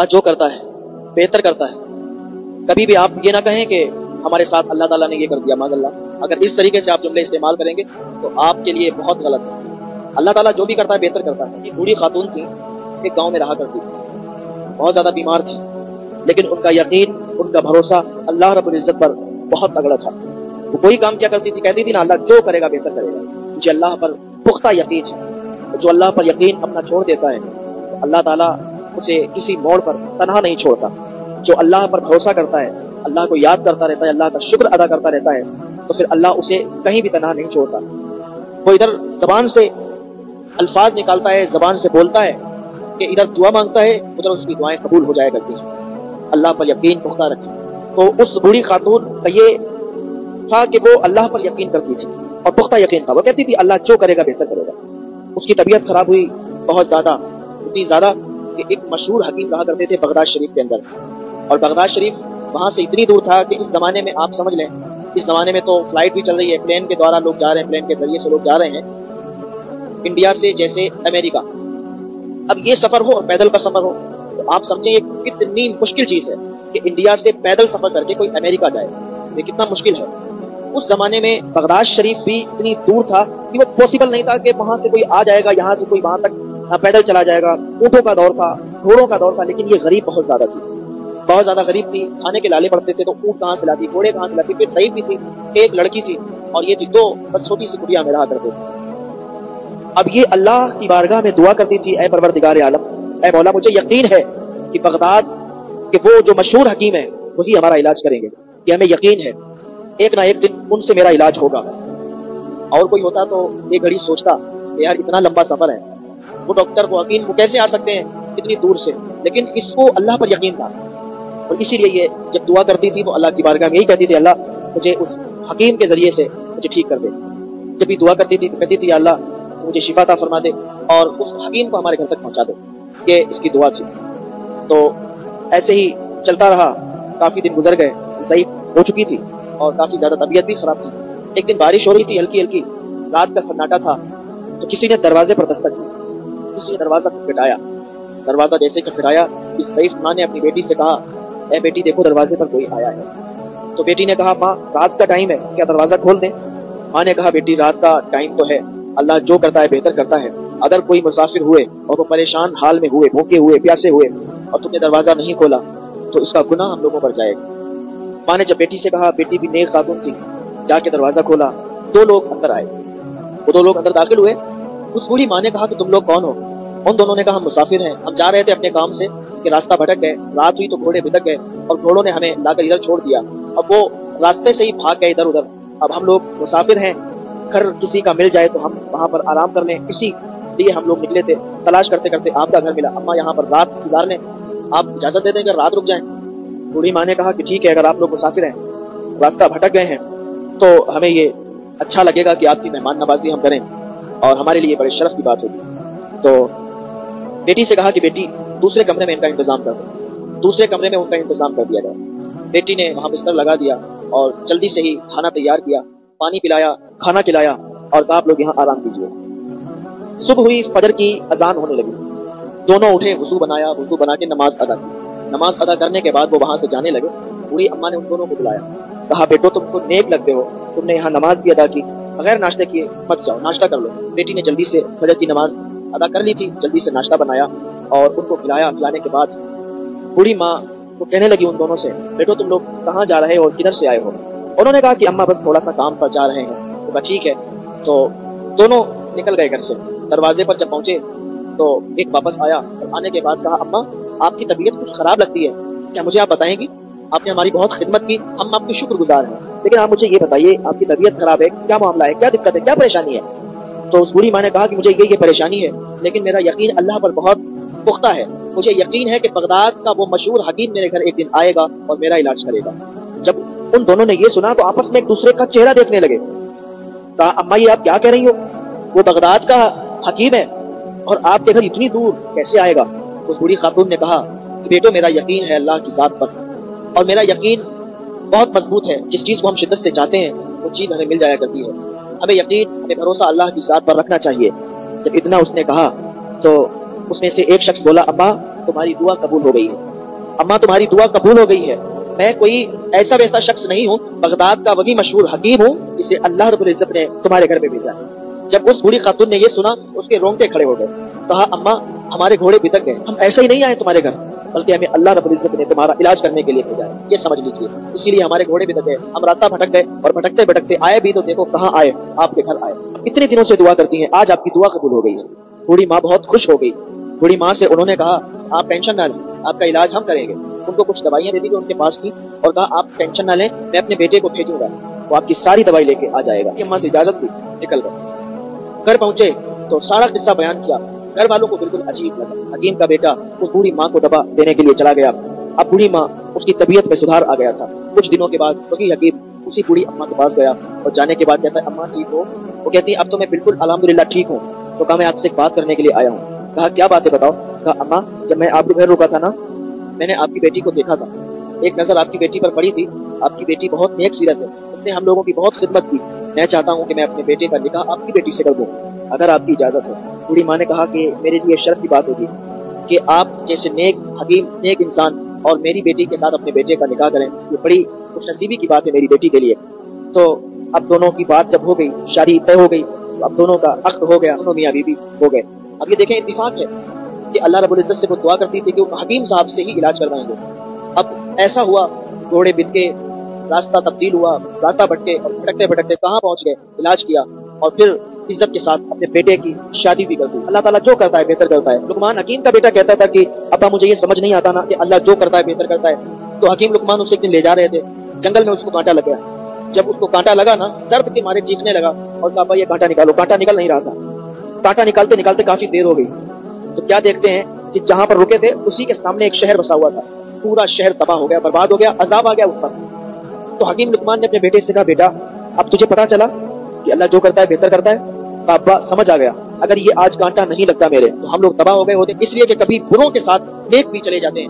अल्लाह जो करता है बेहतर करता है। कभी भी आप ये ना कहें कि हमारे साथ अल्लाह ताला ने ये कर दिया माज़अल्लाह। अगर इस तरीके से आप जुमले इस्तेमाल करेंगे तो आपके लिए बहुत गलत है। अल्लाह ताला जो भी करता है बेहतर करता है। एक बूढ़ी खातून थी, एक गांव में रहा करती थी, बहुत ज़्यादा बीमार थी, लेकिन उनका यकीन, उनका भरोसा अल्लाह रब्बुल इज़्ज़त पर बहुत तगड़ा था। वो कोई काम क्या करती थी, कहती थी ना, अल्लाह जो करेगा बेहतर करेगा। मुझे अल्लाह पर पुख्ता यकीन है। जो अल्लाह पर यकीन अपना छोड़ देता है तो अल्लाह ताला उसे किसी मोड़ पर तनहा नहीं छोड़ता। जो अल्लाह पर भरोसा करता है, अल्लाह को याद करता रहता है, अल्लाह का शुक्र अदा करता रहता है, तो फिर अल्लाह उसे कहीं भी तनहा नहीं छोड़ता। वो इधर जबान से अल्फाज निकालता है, जबान से बोलता है कि इधर दुआ मांगता है, उधर उसकी दुआएं कबूल हो जाया करती हैं। अल्लाह पर यकीन पुख्ता रखे। तो उस बूढ़ी खातून का ये था कि वो अल्लाह पर यकीन करती थी और पुख्ता यकीन था। वो कहती थी अल्लाह जो करेगा बेहतर करेगा। उसकी तबीयत खराब हुई बहुत ज़्यादा, इतनी ज़्यादा कि एक मशहूर हकीम रहा करते थे बगदाद शरीफ के अंदर, और बगदाद शरीफ वहाँ से इतनी दूर था कि इस ज़माने में आप समझ लें, इस ज़माने में तो फ्लाइट भी चल रही है, प्लेन के द्वारा लोग जा रहे हैं, प्लेन के जरिए से लोग जा रहे हैं इंडिया से जैसे अमेरिका। अब ये सफ़र हो और पैदल का सफ़र हो तो आप समझें ये कितनी मुश्किल चीज़ है कि इंडिया से पैदल सफ़र करके कोई अमेरिका जाए, ये कितना मुश्किल है। उस ज़माने में बगदाद शरीफ भी इतनी दूर था कि वो पॉसिबल नहीं था कि वहाँ से कोई आ जाएगा, यहाँ से कोई वहाँ तक पैदल चला जाएगा। ऊँटों का दौर था, घोड़ों का दौर था, लेकिन ये गरीब बहुत ज़्यादा थी, बहुत ज़्यादा गरीब थी। खाने के लाले पड़ते थे तो ऊँट कहाँ से लाती, घोड़े कहाँ से लाती। फिर सही भी थी, एक लड़की थी और ये थी दो बस छोटी सी कुटिया में रहा करते थे। अब ये अल्लाह की बारगाह में दुआ करती थी, ऐ परवरदिगार आलम, ऐ मौला, मुझे यकीन है कि बगदाद के वो जो मशहूर हकीम है वही हमारा इलाज करेंगे, कि हमें यकीन है एक ना एक दिन उनसे मेरा इलाज होगा। और कोई होता तो एक घड़ी सोचता यार इतना लंबा सफर है, वो डॉक्टर वो हकीम वो कैसे आ सकते हैं इतनी दूर से, लेकिन इसको अल्लाह पर यकीन था और इसीलिए ये जब दुआ करती थी तो अल्लाह की बारगाह में यही कहती थी, अल्लाह मुझे उस हकीम के जरिए से मुझे ठीक कर दे। जब भी दुआ करती थी तो कहती थी अल्लाह मुझे शिफा अता फरमा दे और उस हकीम को हमारे घर तक पहुंचा दे। ये इसकी दुआ थी। तो ऐसे ही चलता रहा, काफी दिन गुजर गए, सही हो चुकी थी और काफी ज्यादा तबीयत भी खराब थी। एक दिन बारिश हो रही थी हल्की हल्की, रात का सन्नाटा था, तो किसी ने दरवाजे पर दस्तक दी, किसी ने दरवाजा खटखटाया। दरवाजा जैसे खटखटाया, इस सईफ माँ ने अपनी बेटी से कहा, ए बेटी देखो दरवाजे पर कोई आया है। तो बेटी ने कहा, माँ रात का टाइम है, क्या दरवाजा खोल दें? माँ ने कहा, बेटी रात का टाइम तो है, अल्लाह जो करता है बेहतर करता है। अगर कोई मुसाफिर हुए और वो परेशान हाल में हुए, भूखे हुए, प्यासे हुए और तुमने दरवाजा नहीं खोला तो इसका गुनाह हम लोगों पर जाएगा। माँ ने जब बेटी से कहा, बेटी भी नेक खातून थी, जाके दरवाजा खोला, दो लोग अंदर आए। वो दो लोग अंदर दाखिल हुए। उस बूढ़ी माँ ने कहा कि तुम लोग कौन हो? उन दोनों ने कहा, हम मुसाफिर हैं, हम जा रहे थे अपने काम से कि रास्ता भटक गए, रात हुई तो घोड़े भिटक गए और घोड़ों ने हमें लाकर इधर छोड़ दिया। अब वो रास्ते से ही भाग गए इधर उधर। अब हम लोग मुसाफिर हैं, घर किसी का मिल जाए तो हम वहाँ पर आराम कर लें, इसी लिए हम लोग निकले थे। तलाश करते करते आपका घर मिला, अम्मा यहाँ पर रात गुजार लें, आप इजाजत दे दें कि रात रुक जाएं। बूढ़ी माँ ने कहा कि ठीक है, अगर आप लोग मुसाफिर हैं, रास्ता भटक गए हैं तो हमें ये अच्छा लगेगा कि आपकी मेहमान नवाजी हम करें और हमारे लिए बड़े शर्फ की बात होगी। तो बेटी से कहा कि बेटी दूसरे कमरे में इनका इंतजाम कर दो। दूसरे कमरे में उनका इंतजाम कर दिया गया। बेटी ने वहां बिस्तर लगा दिया और जल्दी से ही खाना तैयार किया, पानी पिलाया, खाना खिलाया और कहा आप लोग यहाँ आराम कीजिए। सुबह हुई, फजर की अजान होने लगी। दोनों उठे, वुजू बनाया, वुजू बना के नमाज अदा की। नमाज अदा करने के बाद वो वहां से जाने लगे। बूढ़ी अम्मा ने उन दोनों को बुलाया, कहा बेटो तुम तो नेक लगते हो, तुमने यहाँ नमाज भी अदा की, बगैर नाश्ते किए मत जाओ, नाश्ता कर लो। बेटी ने जल्दी से फजर की नमाज अदा कर ली थी, जल्दी से नाश्ता बनाया और उनको खिलाया। खिलाने के बाद बूढ़ी माँ वो कहने लगी उन दोनों से, बेटो तुम लोग कहाँ जा रहे हो और किधर से आए हो? उन्होंने कहा कि अम्मा बस थोड़ा सा काम पर जा रहे हैं। तो कहा ठीक है। तो दोनों निकल गए घर से। दरवाजे पर जब पहुंचे तो एक वापस आया और आने के बाद कहा, अम्मा आपकी तबीयत कुछ खराब लगती है, क्या मुझे आप बताएंगी? आपने हमारी बहुत खिदमत की, हम आपके शुक्रगुजार हैं, लेकिन आप मुझे ये बताइए आपकी तबीयत खराब है, क्या मामला है, क्या दिक्कत है, क्या परेशानी है? तो उस बूढ़ी माँ ने कहा कि मुझे ये परेशानी है, लेकिन मेरा यकीन अल्लाह पर बहुत पुख्ता है। मुझे यकीन है कि बगदाद का वो मशहूर हकीम मेरे घर एक दिन आएगा और मेरा इलाज करेगा। जब उन दोनों ने ये सुना तो आपस में एक दूसरे का चेहरा देखने लगे। कहा, अम्मा ये आप क्या कह रही हो? वो बगदाद का हकीम है और आपके घर इतनी दूर कैसे आएगा? उस बूढ़ी खातून ने कहा कि बेटो मेरा यकीन है अल्लाह की ज़ात पर और मेरा यकीन बहुत मजबूत है। जिस चीज़ को हम शिद्दत से चाहते हैं वो चीज़ हमें मिल जाया करती है। हमें यकीन, हमें भरोसा अल्लाह की ज़ात पर रखना चाहिए। जब इतना उसने कहा तो उसमें से एक शख्स बोला, अम्मा तुम्हारी दुआ कबूल हो गई है। अम्मा तुम्हारी दुआ कबूल हो गई है, मैं कोई ऐसा वैसा शख्स नहीं हूँ, बगदाद का वही मशहूर हकीम हूँ, इसे अल्लाह रब्बुल इज्जत ने तुम्हारे घर में भेजा है। जब उस बूढ़ी खातून ने ये सुना, उसके रोंगटे खड़े हो गए। कहा, अम्मा हमारे घोड़े बिदक गए, हम ऐसे ही नहीं आए तुम्हारे घर, बल्कि हमें अल्लाह रब्बुल इज्जत ने तुम्हारा इलाज करने के लिए भेजा है, ये समझ लीजिए, इसीलिए हमारे घोड़े बिदक गए, हम रास्ता भटक गए, और भटकते भटकते आए भी तो देखो कहाँ आए, आपके घर आए। इतने दिनों से दुआ करती हैं, आज आपकी दुआ कबूल हो गई है। बूढ़ी माँ बहुत खुश हो गई। बूढ़ी माँ से उन्होंने कहा, आप टेंशन ना लें, आपका इलाज हम करेंगे। उनको कुछ दवाइयाँ दे दी जो उनके पास थी, और कहा आप टेंशन ना लें, मैं अपने बेटे को भेजूंगा, वो आपकी सारी दवाई लेके आ जाएगा। अम्मा से इजाजत ली, निकल गए। घर पहुंचे तो सारा किस्सा बयान किया। घर वालों को बिल्कुल अजीब लगा। हकीम का बेटा उस बूढ़ी माँ को दवा देने के लिए चला गया। अब बूढ़ी माँ, उसकी तबीयत में सुधार आ गया था। कुछ दिनों के बाद वही हकीम उसी बूढ़ी अम्मा के पास गया, और जाने के बाद कहता है, अम्मा ठीक हो? वो कहती है, अब तो मैं बिल्कुल अल्हम्दुलिल्लाह ठीक हूँ। तो कहा, मैं आपसे एक बात करने के लिए आया हूँ। कहा, क्या बात है बताओ? कहा, अम्मा जब मैं आपके घर रुका था ना, मैंने आपकी बेटी को देखा था, एक नजर आपकी बेटी पर पड़ी थी। आपकी बेटी बहुत नेक सीरत है, उसने हम लोगों की बहुत खिदमत की। मैं चाहता हूँ कि मैं अपने बेटे का निकाह आपकी बेटी से कर दूँ, अगर आपकी इजाजत है। बूढ़ी माँ ने कहा कि मेरे लिए शर्फ की बात होगी कि आप जैसे नेक हकीम, नेक इंसान और मेरी बेटी के साथ अपने बेटे का निकाह करें, ये बड़ी खुशनसीबी की बात है मेरी बेटी के लिए। तो अब दोनों की बात जब हो गई, शादी तय हो गई, तो अब दोनों का अक्द हो गया, दोनों मियां बीवी हो गए। अब ये देखें, इत्तिफाक है कि अल्लाह रब्बुल इज्जत से वो दुआ करती थी कि वो हकीम साहब से ही इलाज करवाएंगे। अब ऐसा हुआ, घोड़े बिद के, रास्ता तब्दील हुआ, रास्ता भटके, और भटकते भटकते कहाँ पहुंच गए, इलाज किया, और फिर इज्जत के साथ अपने बेटे की शादी भी कर दी। अल्लाह ताला जो करता है बेहतर करता है। लुकमान हकीम का बेटा कहता था कि अब्बा मुझे ये समझ नहीं आता ना कि अल्लाह जो करता है बेहतर करता है। तो हकीम लुकमान उसे एक दिन ले जा रहे थे, जंगल में उसको कांटा लग गया। जब उसको कांटा लगा ना, दर्द के मारे चीखने लगा और कहा, ये कांटा निकालो। कांटा निकल नहीं रहा था। कांटा निकालते निकालते काफी देर हो गई, तो क्या देखते हैं कि जहां पर रुके थे उसी के सामने एक शहर बसा हुआ था। पूरा शहर तबाह हो गया, बर्बाद हो गया, अजाब आ गया उस पर। तो हकीम लुकमान ने अपने बेटे से कहा, बेटा अब तुझे पता चला कि अल्लाह जो करता है बेहतर करता है? अब्बा समझ आ गया, अगर ये आज कांटा नहीं लगता मेरे, तो हम लोग तबाह हो गए होते। इसलिए कि कभी बुरों के साथ नेक भी चले जाते हैं।